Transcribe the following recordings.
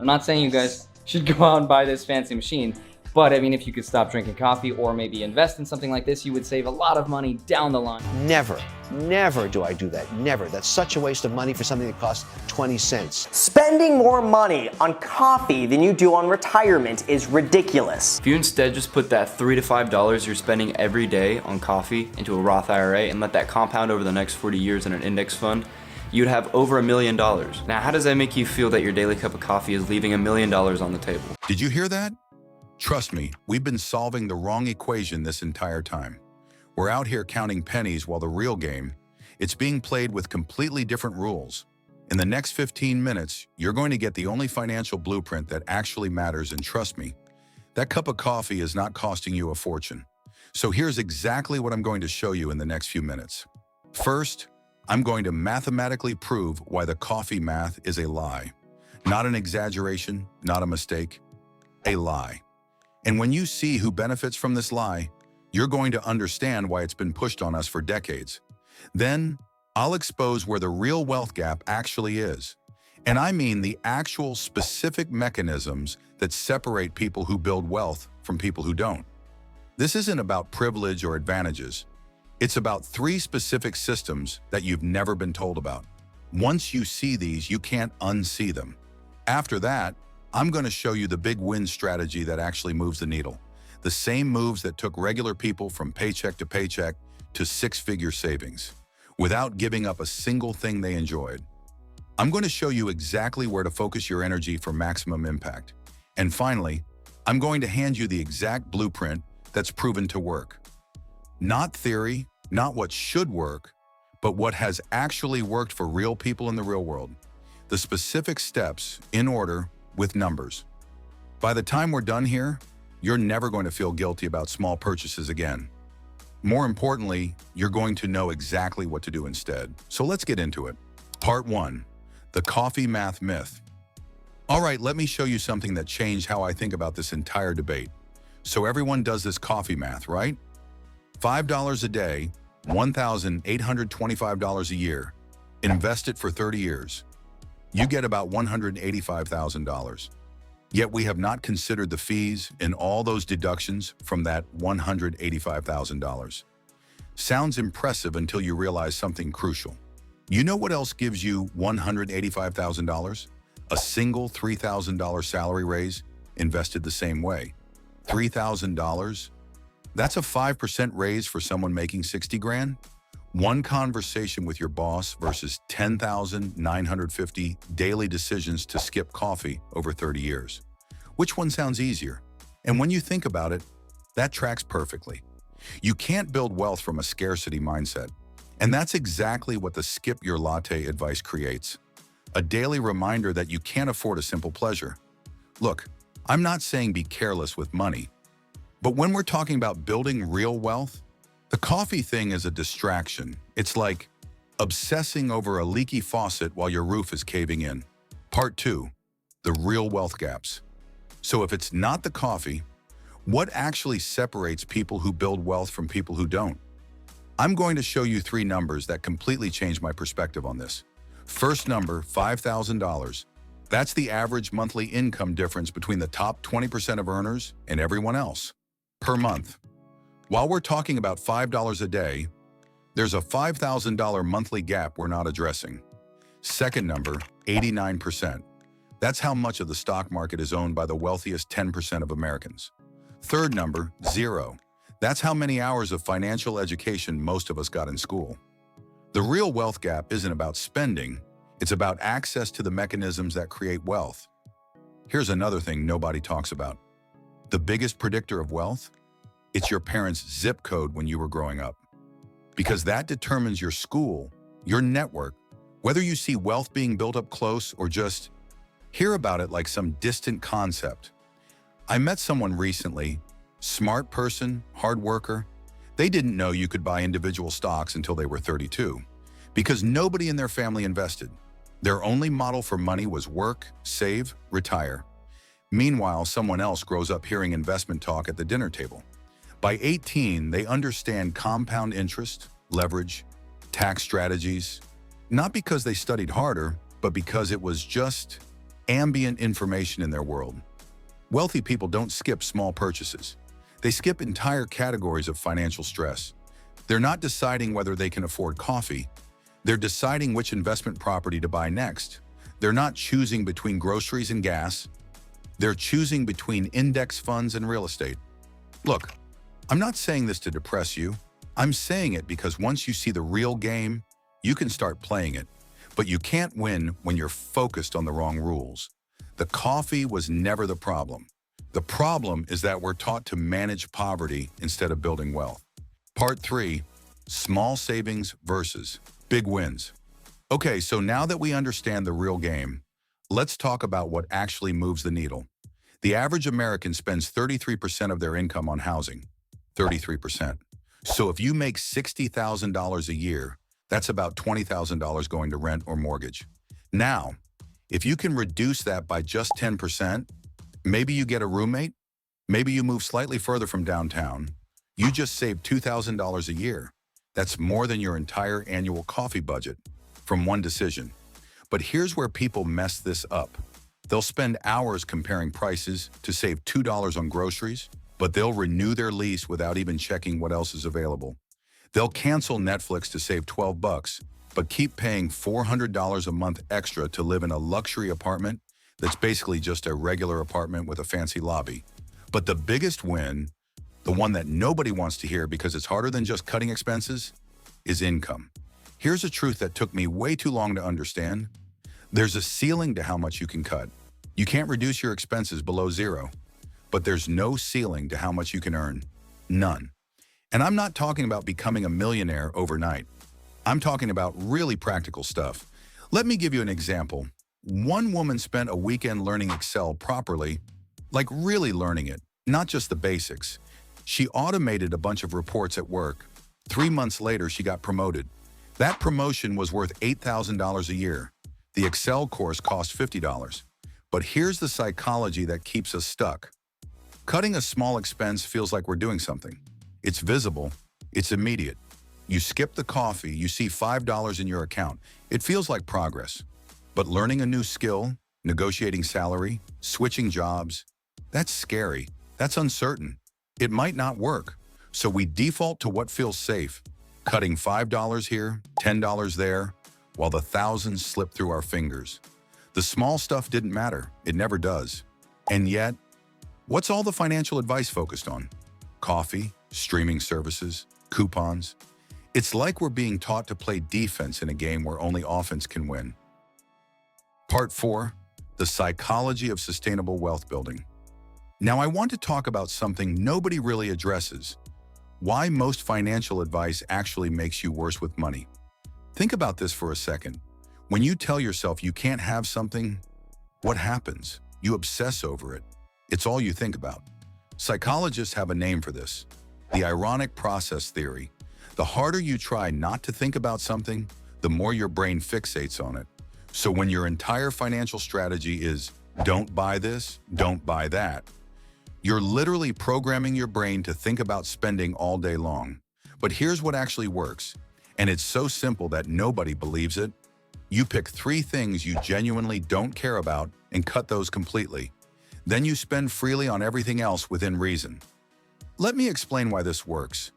I'm not saying you guys should go out and buy this fancy machine, but I mean, if you could stop drinking coffee or maybe invest in something like this, you would save a lot of money down the line. Never do I do that. Never. That's such a waste of money for something that costs 20 cents. Spending more money on coffee than you do on retirement is ridiculous. If you instead just put that $3 to $5 you're spending every day on coffee into a Roth IRA and let that compound over the next 40 years in an index fund, you'd have over $1 million. Now, how does that make you feel that your daily cup of coffee is leaving $1 million on the table? Did you hear that? Trust me, we've been solving the wrong equation this entire time. We're out here counting pennies while the real game, it's being played with completely different rules. In the next 15 minutes, you're going to get the only financial blueprint that actually matters, and trust me, that cup of coffee is not costing you a fortune. So here's exactly what I'm going to show you in the next few minutes. First, I'm going to mathematically prove why the coffee math is a lie. Not an exaggeration, not a mistake, a lie. And when you see who benefits from this lie, you're going to understand why it's been pushed on us for decades. Then, I'll expose where the real wealth gap actually is. And I mean the actual specific mechanisms that separate people who build wealth from people who don't. This isn't about privilege or advantages. It's about 3 specific systems that you've never been told about. Once you see these, you can't unsee them. After that, I'm going to show you the big win strategy that actually moves the needle. The same moves that took regular people from paycheck to paycheck to 6-figure savings, without giving up a single thing they enjoyed. I'm going to show you exactly where to focus your energy for maximum impact. And finally, I'm going to hand you the exact blueprint that's proven to work. Not theory, not what should work, but what has actually worked for real people in the real world. The specific steps in order with numbers. By the time we're done here, you're never going to feel guilty about small purchases again. More importantly, you're going to know exactly what to do instead. So let's get into it. Part 1, the coffee math myth. All right, let me show you something that changed how I think about this entire debate. So everyone does this coffee math, right? $5 a day, $1,825 a year. Invest it for 30 years. You get about $185,000. Yet we have not considered the fees and all those deductions from that $185,000. Sounds impressive until you realize something crucial. You know what else gives you $185,000? A single $3,000 salary raise invested the same way. $3,000? That's a 5% raise for someone making 60 grand. One conversation with your boss versus 10,950 daily decisions to skip coffee over 30 years. Which one sounds easier? And when you think about it, that tracks perfectly. You can't build wealth from a scarcity mindset. And that's exactly what the skip your latte advice creates. A daily reminder that you can't afford a simple pleasure. Look, I'm not saying be careless with money, but when we're talking about building real wealth, the coffee thing is a distraction. It's like obsessing over a leaky faucet while your roof is caving in. Part 2, the real wealth gaps. So if it's not the coffee, what actually separates people who build wealth from people who don't? I'm going to show you 3 numbers that completely change my perspective on this. First number, $5,000. That's the average monthly income difference between the top 20% of earners and everyone else per month. While we're talking about $5 a day, there's a $5,000 monthly gap we're not addressing. Second number, 89%. That's how much of the stock market is owned by the wealthiest 10% of Americans. Third number, 0. That's how many hours of financial education most of us got in school. The real wealth gap isn't about spending, it's about access to the mechanisms that create wealth. Here's another thing nobody talks about. The biggest predictor of wealth? It's your parents' zip code when you were growing up. Because that determines your school, your network, whether you see wealth being built up close or just hear about it like some distant concept. I met someone recently, smart person, hard worker. They didn't know you could buy individual stocks until they were 32, because nobody in their family invested. Their only model for money was work, save, retire. Meanwhile, someone else grows up hearing investment talk at the dinner table. By 18, they understand compound interest, leverage, tax strategies, not because they studied harder, but because it was just ambient information in their world. Wealthy people don't skip small purchases. They skip entire categories of financial stress. They're not deciding whether they can afford coffee. They're deciding which investment property to buy next. They're not choosing between groceries and gas. They're choosing between index funds and real estate. Look, I'm not saying this to depress you. I'm saying it because once you see the real game, you can start playing it. But you can't win when you're focused on the wrong rules. The coffee was never the problem. The problem is that we're taught to manage poverty instead of building wealth. Part 3, small savings versus big wins. Okay, so now that we understand the real game, let's talk about what actually moves the needle. The average American spends 33% of their income on housing. 33%. So if you make $60,000 a year, that's about $20,000 going to rent or mortgage. Now, if you can reduce that by just 10%, maybe you get a roommate, maybe you move slightly further from downtown, you just saved $2,000 a year. That's more than your entire annual coffee budget from one decision. But here's where people mess this up. They'll spend hours comparing prices to save $2 on groceries, but they'll renew their lease without even checking what else is available. They'll cancel Netflix to save $12, but keep paying $400 a month extra to live in a luxury apartment that's basically just a regular apartment with a fancy lobby. But the biggest win, the one that nobody wants to hear because it's harder than just cutting expenses, is income. Here's a truth that took me way too long to understand. There's a ceiling to how much you can cut. You can't reduce your expenses below zero, but there's no ceiling to how much you can earn. None. And I'm not talking about becoming a millionaire overnight. I'm talking about really practical stuff. Let me give you an example. One woman spent a weekend learning Excel properly, like really learning it, not just the basics. She automated a bunch of reports at work. 3 months later, she got promoted. That promotion was worth $8,000 a year. The Excel course cost $50. But here's the psychology that keeps us stuck. Cutting a small expense feels like we're doing something. It's visible. It's immediate. You skip the coffee, you see $5 in your account. It feels like progress. But learning a new skill, negotiating salary, switching jobs, that's scary. That's uncertain. It might not work. So we default to what feels safe, cutting $5 here, $10 there, while the thousands slip through our fingers. The small stuff didn't matter. It never does. And yet, what's all the financial advice focused on? Coffee, streaming services, coupons. It's like we're being taught to play defense in a game where only offense can win. Part 4, the psychology of sustainable wealth building. Now I want to talk about something nobody really addresses. Why most financial advice actually makes you worse with money. Think about this for a second. When you tell yourself you can't have something, what happens? You obsess over it. It's all you think about. Psychologists have a name for this. The ironic process theory. The harder you try not to think about something, the more your brain fixates on it. So when your entire financial strategy is, don't buy this, don't buy that, you're literally programming your brain to think about spending all day long. But here's what actually works. And it's so simple that nobody believes it. You pick 3 things you genuinely don't care about and cut those completely. Then you spend freely on everything else within reason. Let me explain why this works.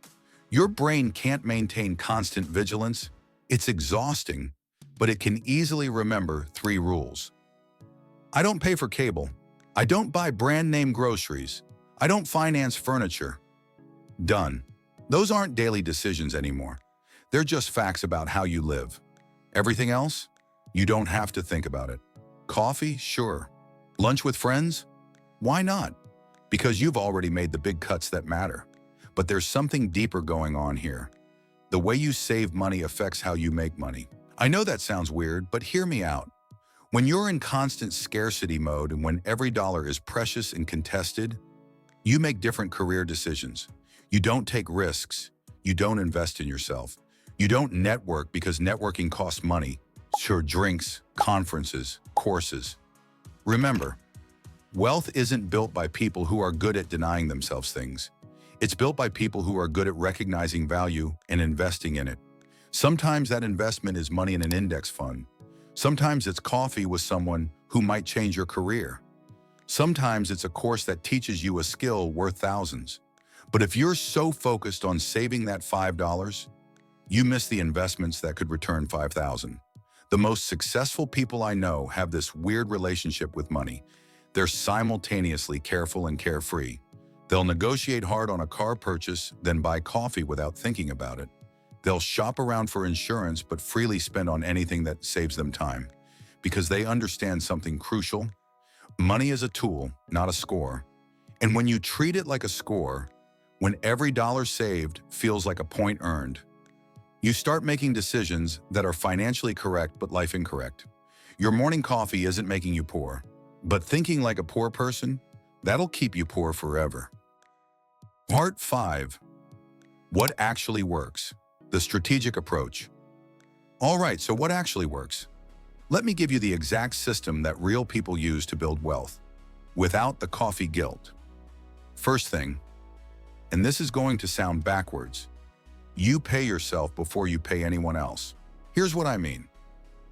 Your brain can't maintain constant vigilance. It's exhausting, but it can easily remember 3 rules. I don't pay for cable. I don't buy brand name groceries. I don't finance furniture. Done. Those aren't daily decisions anymore. They're just facts about how you live. Everything else? You don't have to think about it. Coffee? Sure. Lunch with friends? Why not? Because you've already made the big cuts that matter. But there's something deeper going on here. The way you save money affects how you make money. I know that sounds weird, but hear me out. When you're in constant scarcity mode and when every dollar is precious and contested, you make different career decisions. You don't take risks. You don't invest in yourself. You don't network because networking costs money. Sure, drinks, conferences, courses. Remember, wealth isn't built by people who are good at denying themselves things. It's built by people who are good at recognizing value and investing in it. Sometimes that investment is money in an index fund. Sometimes it's coffee with someone who might change your career. Sometimes it's a course that teaches you a skill worth thousands. But if you're so focused on saving that $5, you miss the investments that could return $5,000. The most successful people I know have this weird relationship with money. They're simultaneously careful and carefree. They'll negotiate hard on a car purchase, then buy coffee without thinking about it. They'll shop around for insurance but freely spend on anything that saves them time. Because they understand something crucial. Money is a tool, not a score. And when you treat it like a score, when every dollar saved feels like a point earned, you start making decisions that are financially correct but life incorrect. Your morning coffee isn't making you poor, but thinking like a poor person, that'll keep you poor forever. Part 5. What actually works? The strategic approach. All right, so what actually works? Let me give you the exact system that real people use to build wealth, without the coffee guilt. First thing, and this is going to sound backwards, you pay yourself before you pay anyone else. Here's what I mean.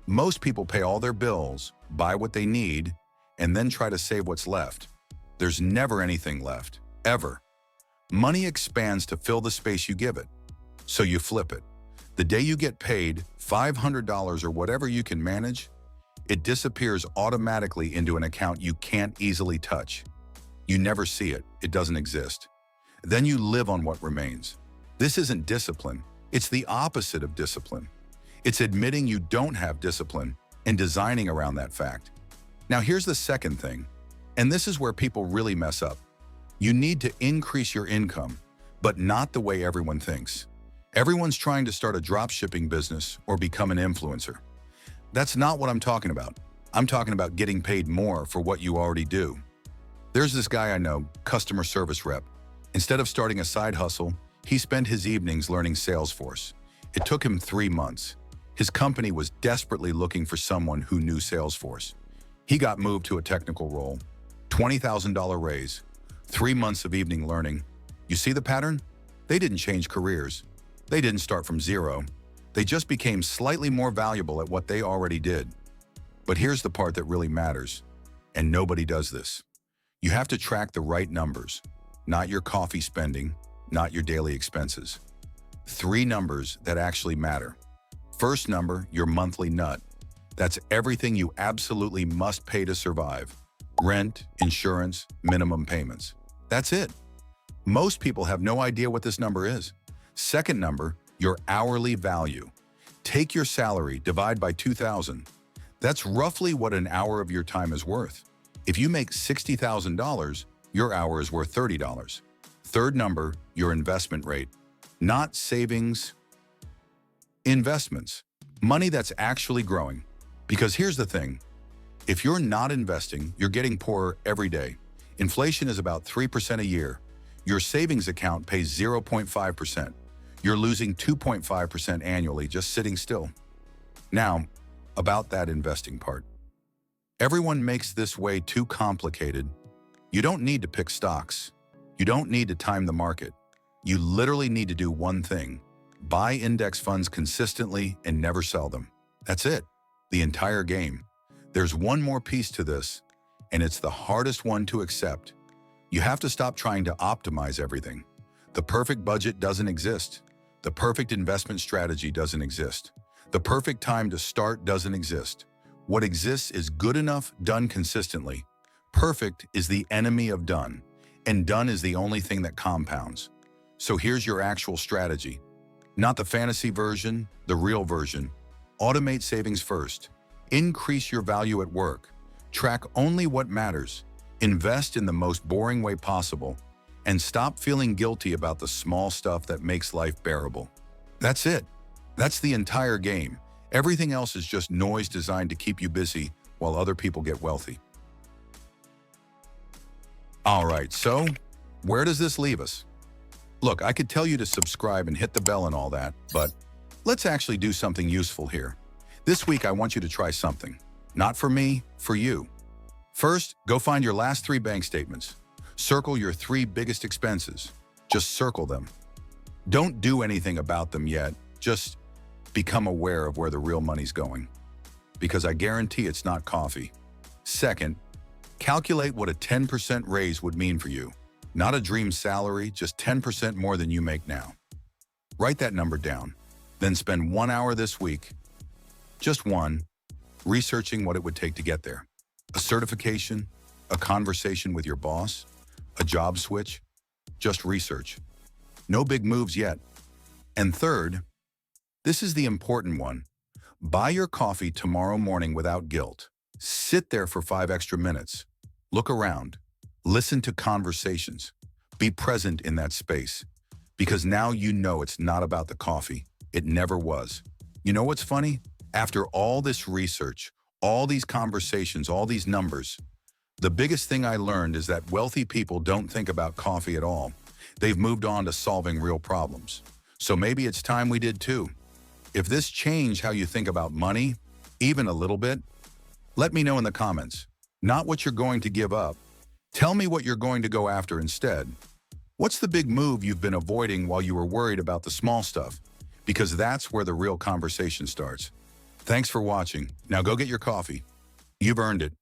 Most people pay all their bills, buy what they need, and then try to save what's left. There's never anything left, ever. Money expands to fill the space you give it. So you flip it. The day you get paid $500 or whatever you can manage, it disappears automatically into an account you can't easily touch. You never see it. It doesn't exist. Then you live on what remains. This isn't discipline. It's the opposite of discipline. It's admitting you don't have discipline and designing around that fact. Now here's the second thing, and this is where people really mess up. You need to increase your income, but not the way everyone thinks. Everyone's trying to start a dropshipping business or become an influencer. That's not what I'm talking about. I'm talking about getting paid more for what you already do. There's this guy I know, customer service rep. Instead of starting a side hustle, he spent his evenings learning Salesforce. It took him 3 months. His company was desperately looking for someone who knew Salesforce. He got moved to a technical role, $20,000 raise, 3 months of evening learning. You see the pattern? They didn't change careers. They didn't start from zero. They just became slightly more valuable at what they already did. But here's the part that really matters, and nobody does this. You have to track the right numbers, not your coffee spending, not your daily expenses. 3 numbers that actually matter. First number, your monthly nut. That's everything you absolutely must pay to survive. Rent, insurance, minimum payments. That's it. Most people have no idea what this number is. Second number, your hourly value. Take your salary, divide by 2,000. That's roughly what an hour of your time is worth. If you make $60,000, your hour is worth $30. Third number, your investment rate. Not savings, investments. Money that's actually growing. Because here's the thing. If you're not investing, you're getting poorer every day. Inflation is about 3% a year. Your savings account pays 0.5%. You're losing 2.5% annually just sitting still. Now, about that investing part. Everyone makes this way too complicated. You don't need to pick stocks. You don't need to time the market. You literally need to do one thing. Buy index funds consistently and never sell them. That's it. The entire game. There's one more piece to this, and it's the hardest one to accept. You have to stop trying to optimize everything. The perfect budget doesn't exist. The perfect investment strategy doesn't exist. The perfect time to start doesn't exist. What exists is good enough, done consistently. Perfect is the enemy of done, and done is the only thing that compounds. So here's your actual strategy. Not the fantasy version, the real version. Automate savings first. Increase your value at work. Track only what matters. Invest in the most boring way possible. And stop feeling guilty about the small stuff that makes life bearable. That's it. That's the entire game. Everything else is just noise designed to keep you busy while other people get wealthy. All right, so where does this leave us? Look, I could tell you to subscribe and hit the bell and all that, but let's actually do something useful here. This week, I want you to try something. Not for me, for you. First, go find your last 3 bank statements. Circle your 3 biggest expenses. Just circle them. Don't do anything about them yet. Just become aware of where the real money's going. because I guarantee it's not coffee. Second, calculate what a 10% raise would mean for you. Not a dream salary, just 10% more than you make now. Write that number down, then spend 1 hour this week, just one, researching what it would take to get there. A certification, a conversation with your boss, a job switch, just research. No big moves yet. And third, this is the important one. Buy your coffee tomorrow morning without guilt. Sit there for 5 extra minutes. Look around. Listen to conversations. Be present in that space. Because now you know it's not about the coffee. It never was. You know what's funny? After all this research, all these conversations, all these numbers, the biggest thing I learned is that wealthy people don't think about coffee at all. They've moved on to solving real problems. So maybe it's time we did too. If this changed how you think about money, even a little bit, let me know in the comments. Not what you're going to give up. Tell me what you're going to go after instead. What's the big move you've been avoiding while you were worried about the small stuff? Because that's where the real conversation starts. Thanks for watching. Now go get your coffee. You've earned it.